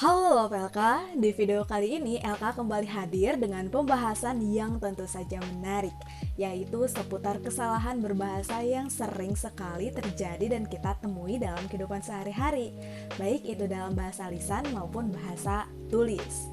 Halo LK, di video kali ini LK kembali hadir dengan pembahasan yang tentu saja menarik, yaitu seputar kesalahan berbahasa yang sering sekali terjadi dan kita temui dalam kehidupan sehari-hari, baik itu dalam bahasa lisan maupun bahasa tulis.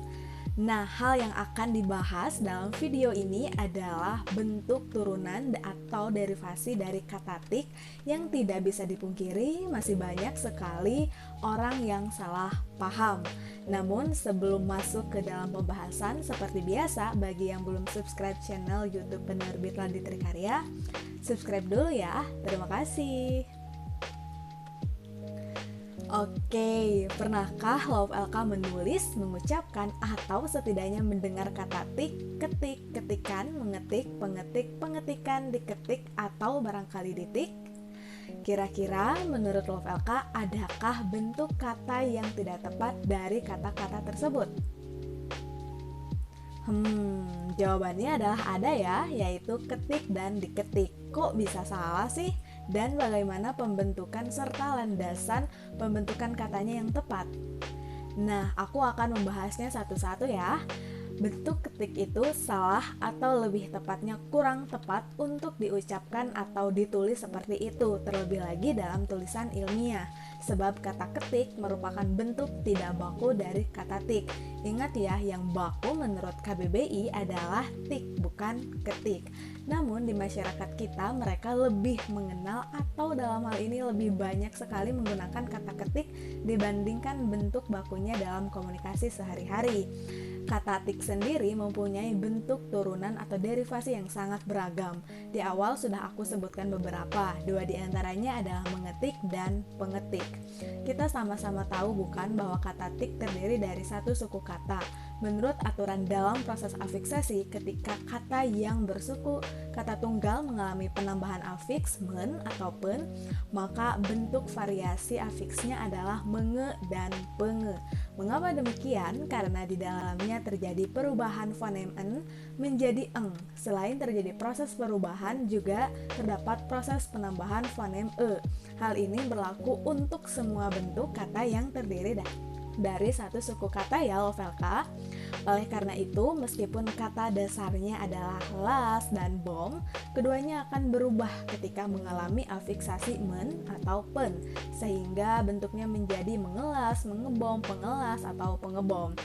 Nah, hal yang akan dibahas dalam video ini adalah bentuk turunan atau derivasi dari kata tik yang tidak bisa dipungkiri masih banyak sekali orang yang salah paham. Namun, sebelum masuk ke dalam pembahasan, seperti biasa, bagi yang belum subscribe channel YouTube Penerbit Landi Trikarya, subscribe dulu ya. Terima kasih. Oke, pernahkah Love LK menulis, mengucapkan, atau setidaknya mendengar kata tik, ketik, ketikan, mengetik, pengetik, pengetikan, diketik, atau barangkali ditik? Kira-kira menurut Love LK, adakah bentuk kata yang tidak tepat dari kata-kata tersebut? Jawabannya adalah ada ya, yaitu ketik dan diketik. Kok bisa salah sih? Dan bagaimana pembentukan serta landasan pembentukan katanya yang tepat? Nah, aku akan membahasnya satu-satu ya. Bentuk ketik itu salah atau lebih tepatnya kurang tepat untuk diucapkan atau ditulis seperti itu, terlebih lagi dalam tulisan ilmiah. Sebab kata ketik merupakan bentuk tidak baku dari kata tik. Ingat ya, yang baku menurut KBBI adalah tik, bukan ketik. Namun di masyarakat kita mereka lebih mengenal atau dalam hal ini lebih banyak sekali menggunakan kata ketik dibandingkan bentuk bakunya dalam komunikasi sehari-hari. Kata tik sendiri mempunyai bentuk turunan atau derivasi yang sangat beragam. Di awal sudah aku sebutkan beberapa, dua diantaranya adalah mengetik dan pengetik. Kita sama-sama tahu bukan bahwa kata tik terdiri dari satu suku kata. Menurut aturan dalam proses afiksasi, ketika kata yang bersuku kata tunggal mengalami penambahan afiks men atau pen, maka bentuk variasi afiksnya adalah menge dan penge. Mengapa demikian? Karena di dalamnya terjadi perubahan fonem en menjadi eng. Selain terjadi proses perubahan, juga terdapat proses penambahan fonem e. Hal ini berlaku untuk semua bentuk kata yang terdiri dari satu suku kata ya LK. Oleh karena itu, meskipun kata dasarnya adalah las dan bom, keduanya akan berubah ketika mengalami afiksasi men atau pen, sehingga bentuknya menjadi mengelas, mengebom, pengelas, atau pengebom.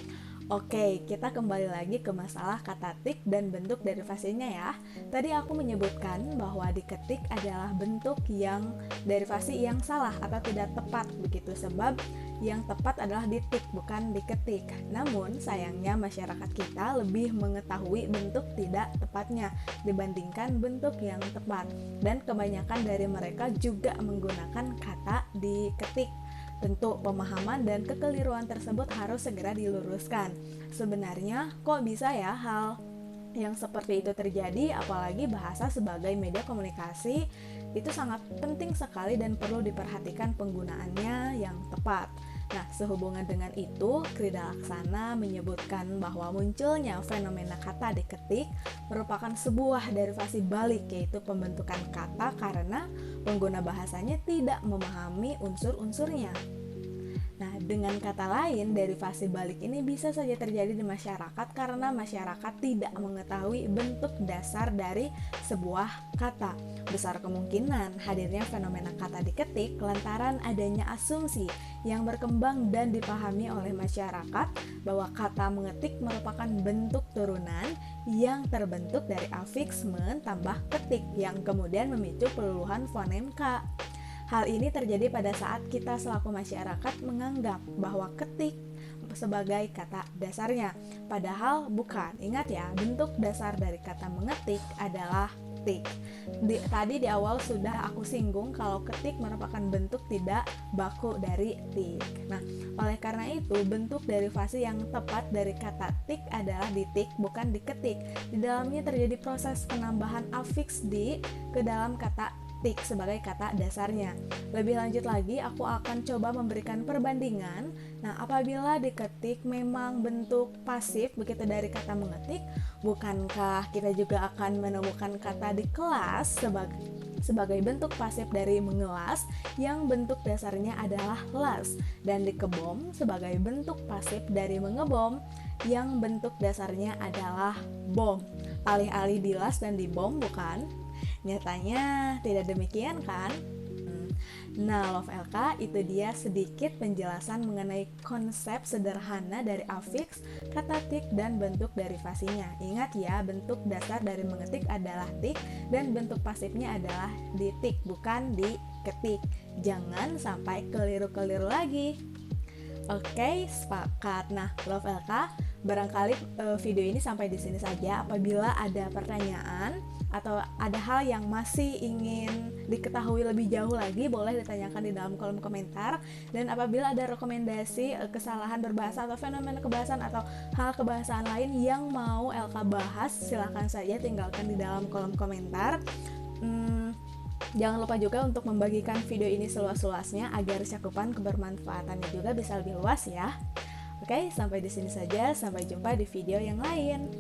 Oke, kita kembali lagi ke masalah kata tik dan bentuk derivasinya ya. Tadi aku menyebutkan bahwa diketik adalah bentuk yang derivasi yang salah atau tidak tepat begitu, sebab yang tepat adalah ditik bukan diketik. Namun sayangnya masyarakat kita lebih mengetahui bentuk tidak tepatnya dibandingkan bentuk yang tepat, dan kebanyakan dari mereka juga menggunakan kata diketik. Tentu pemahaman dan kekeliruan tersebut harus segera diluruskan. Sebenarnya kok bisa ya hal yang seperti itu terjadi, apalagi bahasa sebagai media komunikasi itu sangat penting sekali dan perlu diperhatikan penggunaannya yang tepat. Nah, sehubungan dengan itu, Krida Laksana menyebutkan bahwa munculnya fenomena kata diketik merupakan sebuah derivasi balik, yaitu pembentukan kata karena pengguna bahasanya tidak memahami unsur-unsurnya. Nah, dengan kata lain, derivasi balik ini bisa saja terjadi di masyarakat karena masyarakat tidak mengetahui bentuk dasar dari sebuah kata. Besar kemungkinan hadirnya fenomena kata diketik lantaran adanya asumsi yang berkembang dan dipahami oleh masyarakat bahwa kata mengetik merupakan bentuk turunan yang terbentuk dari afiks men tambah ketik yang kemudian memicu peluluhan fonem k. Hal ini terjadi pada saat kita selaku masyarakat menganggap bahwa ketik sebagai kata dasarnya, padahal bukan. Ingat ya, bentuk dasar dari kata mengetik adalah tik. Tadi di awal sudah aku singgung kalau ketik merupakan bentuk tidak baku dari tik. Nah, oleh karena itu bentuk derivasi yang tepat dari kata tik adalah ditik bukan diketik. Di dalamnya terjadi proses penambahan afiks ke dalam kata tik sebagai kata dasarnya. Lebih lanjut lagi, aku akan coba memberikan perbandingan. Nah, apabila diketik memang bentuk pasif begitu dari kata mengetik, bukankah kita juga akan menemukan kata di kelas sebagai bentuk pasif dari mengelas yang bentuk dasarnya adalah las, dan dikebom sebagai bentuk pasif dari mengebom yang bentuk dasarnya adalah bom. Alih-alih dilas dan dibom, bukan? Nyatanya tidak demikian kan? Nah, Love LK, itu dia sedikit penjelasan mengenai konsep sederhana dari afiks, kata tik, dan bentuk derivasinya. Ingat ya, bentuk dasar dari mengetik adalah tik, dan bentuk pasifnya adalah ditik, bukan diketik. Jangan sampai keliru-keliru lagi. Oke, sepakat. Nah, Love LK, barangkali video ini sampai di sini saja. Apabila ada pertanyaan atau ada hal yang masih ingin diketahui lebih jauh lagi, boleh ditanyakan di dalam kolom komentar. Dan apabila ada rekomendasi kesalahan berbahasa atau fenomena kebahasan atau hal kebahasaan lain yang mau LK bahas, silahkan saja tinggalkan di dalam kolom komentar. Jangan lupa juga untuk membagikan video ini seluas-luasnya agar cakupan kebermanfaatannya juga bisa lebih luas ya. Oke, sampai di sini saja. Sampai jumpa di video yang lain.